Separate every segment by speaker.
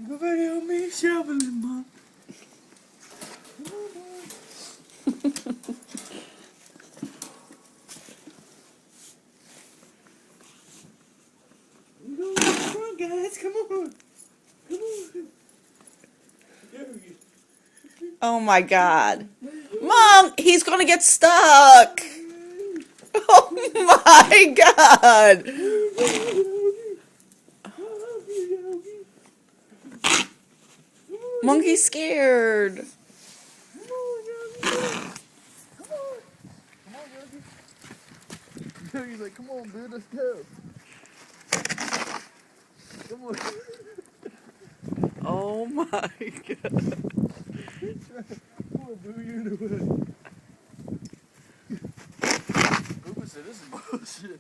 Speaker 1: Nobody help me shoveling, Mom. Come on, guys, come on. Come on. There we go.
Speaker 2: Oh my God. Mom, he's gonna get stuck. Oh my God. Monkey's scared.
Speaker 1: He's like, come on, dude, let's go. Come on.
Speaker 2: Oh my God.
Speaker 1: Come on, Boo, you're in the way. Boo said, this is bullshit.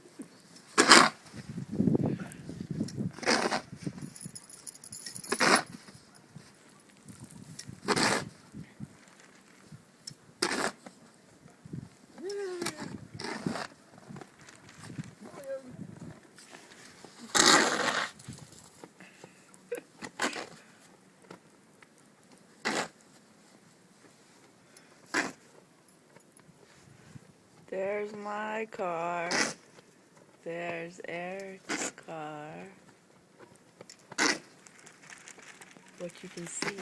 Speaker 2: There's my car. There's Eric's car. What you can see.